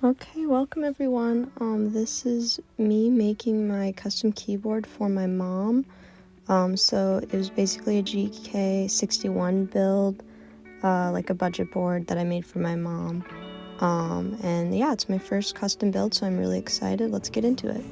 Okay, welcome everyone. This is me making my custom keyboard for my mom. So it was basically a GK61 build, like a budget board that I made for my mom. And yeah, it's my first custom build, so I'm really excited. Let's get into it.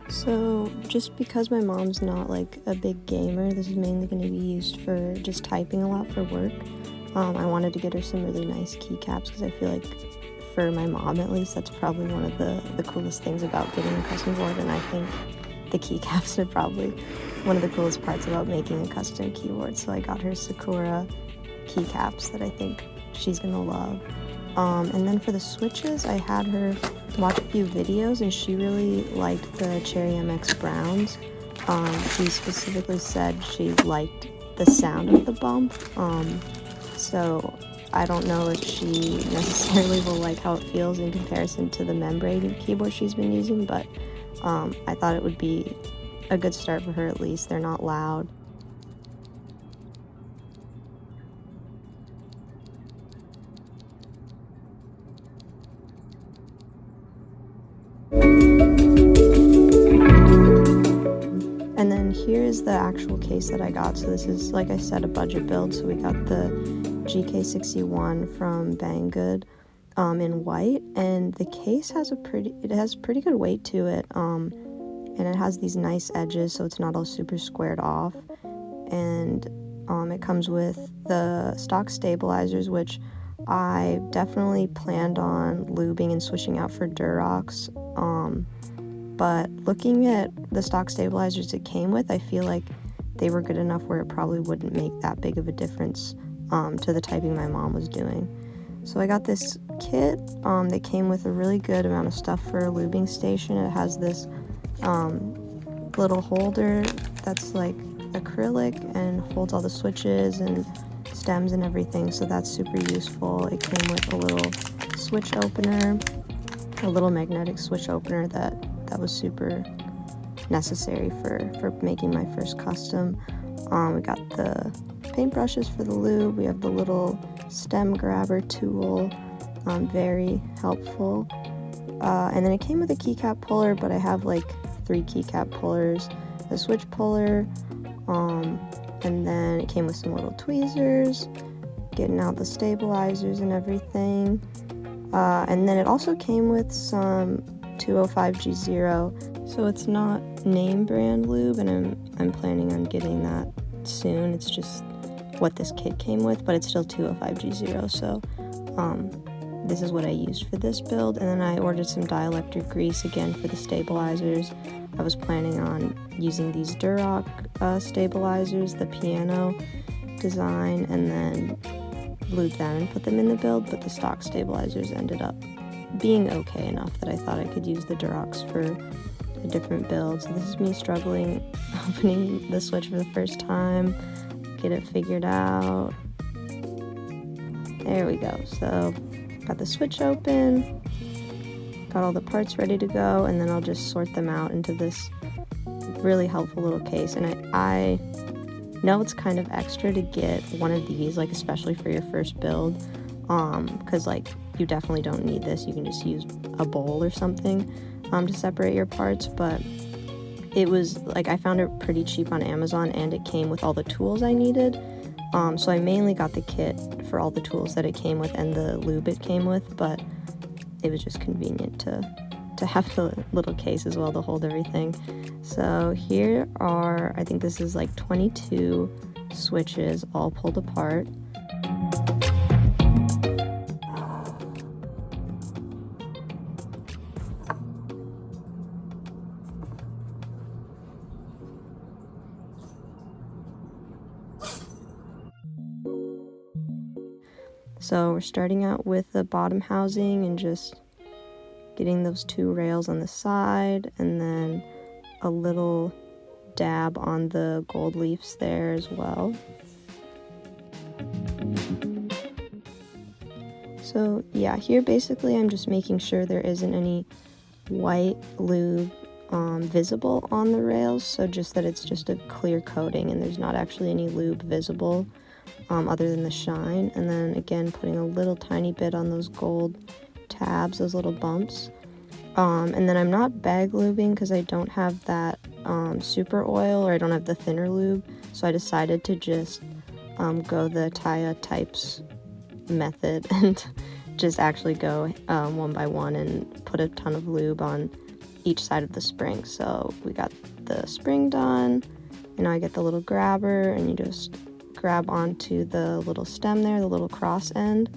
So just because my mom's not like a big gamer, this is mainly going to be used for just typing a lot for work. I wanted to get her some really nice keycaps because I feel like for my mom at least, that's probably one of the coolest things about getting a custom board, and I think the keycaps are probably one of the coolest parts about making a custom keyboard. So I got her Sakura keycaps that I think she's gonna love. And then for the switches, I had her watch a few videos and she really liked the Cherry MX Browns. She specifically said she liked the sound of the bump. So I don't know if she necessarily will like how it feels in comparison to the membrane keyboard she's been using, but I thought it would be a good start for her at least. They're not loud. And then here is the actual case that I got. So this is, like I said, a budget build. So we got the GK61 from Bangood in white, and the case has pretty good weight to it. And it has these nice edges, so it's not all super squared off. And it comes with the stock stabilizers, which I definitely planned on lubing and switching out for Durox. But looking at the stock stabilizers it came with, I feel like they were good enough where it probably wouldn't make that big of a difference to the typing my mom was doing. So I got this kit that came with a really good amount of stuff for a lubing station. It has this little holder that's like acrylic and holds all the switches and stems and everything, so that's super useful. It came with a little switch opener, a little magnetic switch opener that was super necessary for making my first custom. We got the paintbrushes for the lube. We have the little stem grabber tool, very helpful. And then it came with a keycap puller, but I have like 3 keycap pullers, a switch puller, and then it came with some little tweezers, getting out the stabilizers and everything. And then it also came with some 205G0, so it's not name brand lube, and I'm planning on getting that soon. It's just what this kit came with, but it's still 205G0, so this is what I used for this build. And then I ordered some dielectric grease again for the stabilizers. I was planning on using these Durox stabilizers, the piano design, and then lube them and put them in the build, but the stock stabilizers ended up being okay enough that I thought I could use the Durox for a different build. So this is me struggling opening the switch for the first time, get it figured out. There we go. So got the switch open, got all the parts ready to go, and then I'll just sort them out into this really helpful little case. And I know it's kind of extra to get one of these, like especially for your first build, because like you definitely don't need this. You can just use a bowl or something to separate your parts, but it was like I found it pretty cheap on Amazon, and it came with all the tools I needed. So I mainly got the kit for all the tools that it came with and the lube it came with, but it was just convenient to have the little case as well to hold everything. So here are, I think this is like 22 switches all pulled apart. So we're starting out with the bottom housing and just getting those 2 rails on the side, and then a little dab on the gold leaves there as well. So yeah, here basically I'm just making sure there isn't any white lube visible on the rails, so just that it's just a clear coating and there's not actually any lube visible other than the shine. And then again, putting a little tiny bit on those gold tabs, those little bumps. And then I'm not bag lubing because I don't have that super oil, or I don't have the thinner lube, so I decided to just go the Taya Types method and just actually go one by one and put a ton of lube on each side of the spring. So we got the spring done, and now I get the little grabber, and you just grab onto the little stem there, the little cross end,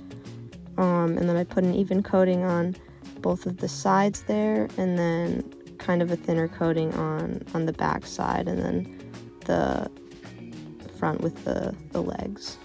and then I put an even coating on both of the sides there, and then kind of a thinner coating on the back side, and then the front with the legs.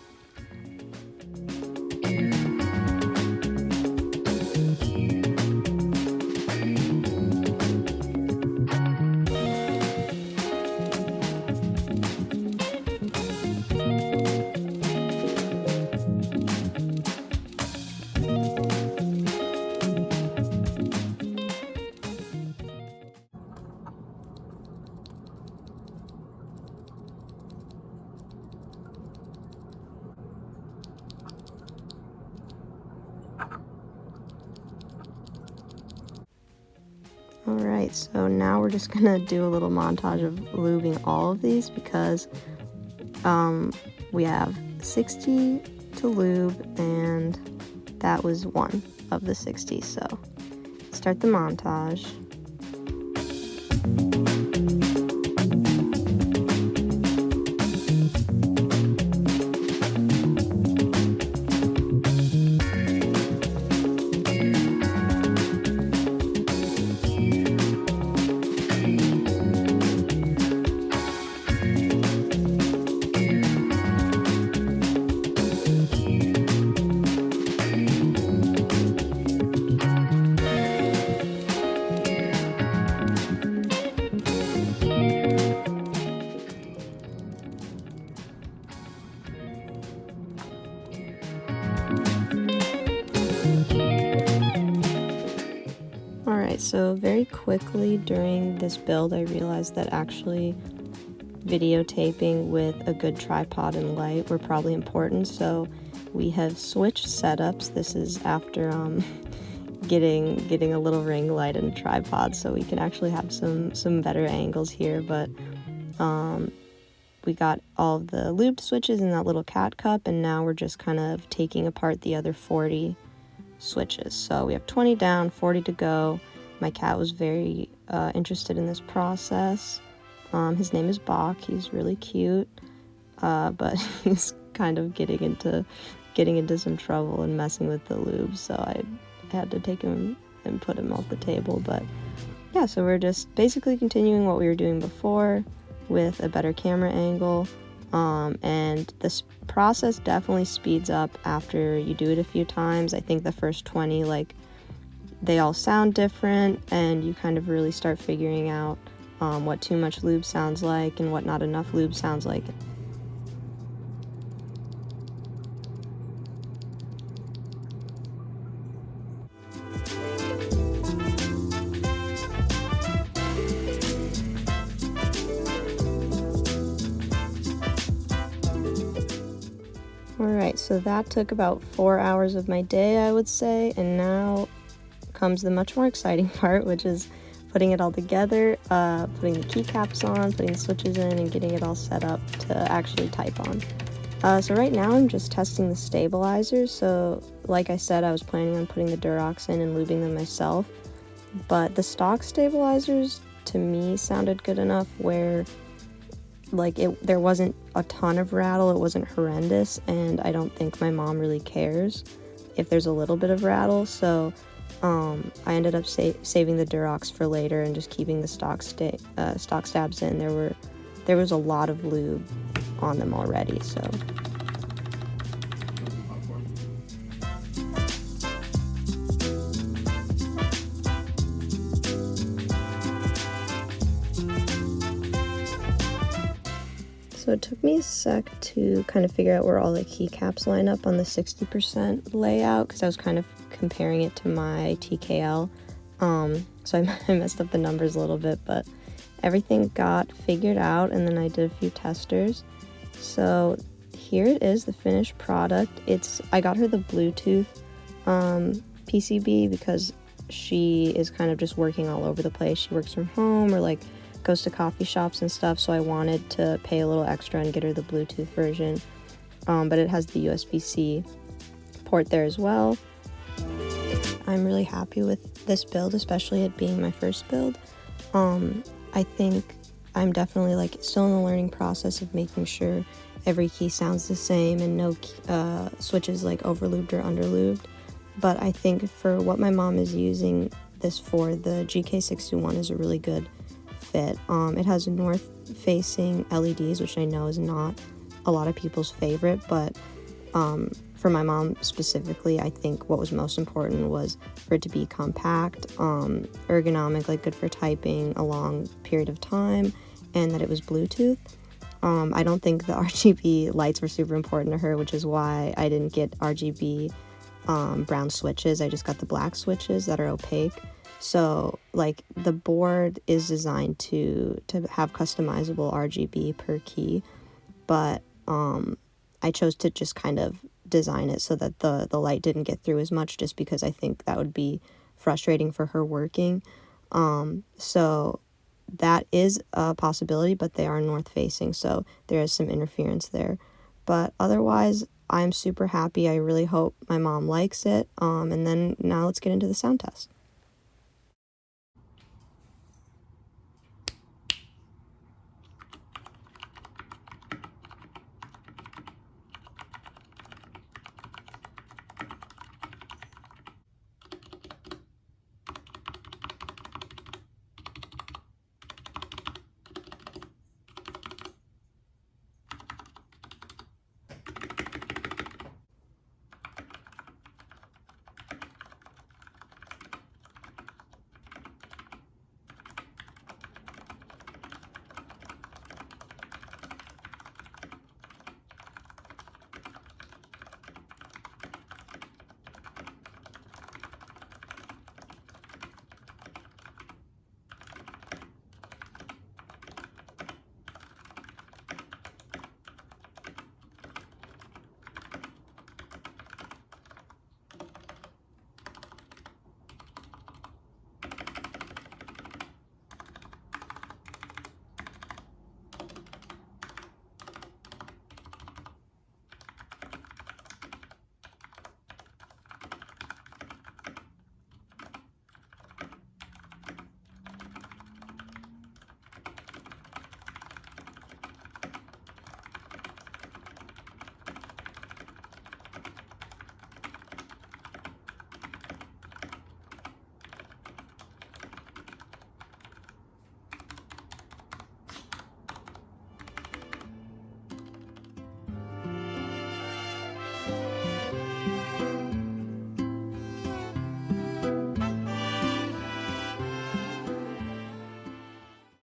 Alright, so now we're just gonna do a little montage of lubing all of these because we have 60 to lube, and that was one of the 60. So start the montage. Alright, so very quickly during this build I realized that actually videotaping with a good tripod and light were probably important, so we have switched setups. This is after getting a little ring light and a tripod, so we can actually have some better angles here. But we got all of the lubed switches in that little cat cup, and now we're just kind of taking apart the other 40 switches. So we have 20 down, 40 to go. My cat was very interested in this process. His name is Bach. He's really cute, but he's kind of getting into some trouble and messing with the lube, so I had to take him and put him off the table. But yeah, so we're just basically continuing what we were doing before with a better camera angle, and this process definitely speeds up after you do it a few times. I think the first 20, like, they all sound different, and you kind of really start figuring out what too much lube sounds like and what not enough lube sounds like. Alright, so that took about 4 hours of my day, I would say, and now comes the much more exciting part, which is putting it all together, putting the keycaps on, putting the switches in, and getting it all set up to actually type on. So right now I'm just testing the stabilizers. So like I said, I was planning on putting the Durox in and lubing them myself, but the stock stabilizers to me sounded good enough where like there wasn't a ton of rattle, it wasn't horrendous, and I don't think my mom really cares if there's a little bit of rattle. So I ended up saving the Durox for later and just keeping the stock stabs in. There was a lot of lube on them already, so. So it took me a sec to kind of figure out where all the keycaps line up on the 60% layout, because I was kind of comparing it to my TKL. So I messed up the numbers a little bit, but everything got figured out, and then I did a few testers. So here it is, the finished product. I got her the Bluetooth PCB because she is kind of just working all over the place. She works from home or like goes to coffee shops and stuff, so I wanted to pay a little extra and get her the Bluetooth version. But it has the USB-C port there as well. I'm really happy with this build, especially it being my first build. I think I'm definitely like still in the learning process of making sure every key sounds the same and no switches like over-lubed or under-lubed. But I think for what my mom is using this for, the GK61 is a really good fit. It has north-facing LEDs, which I know is not a lot of people's favorite, but for my mom specifically, I think what was most important was for it to be compact, ergonomic, like good for typing a long period of time, and that it was Bluetooth. I don't think the RGB lights were super important to her, which is why I didn't get RGB brown switches. I just got the black switches that are opaque. So like the board is designed to have customizable RGB per key, but I chose to just kind of design it so that the light didn't get through as much, just because I think that would be frustrating for her working. So that is a possibility, but they are north facing, so there is some interference there. But otherwise, I'm super happy. I really hope my mom likes it. And then now let's get into the sound test.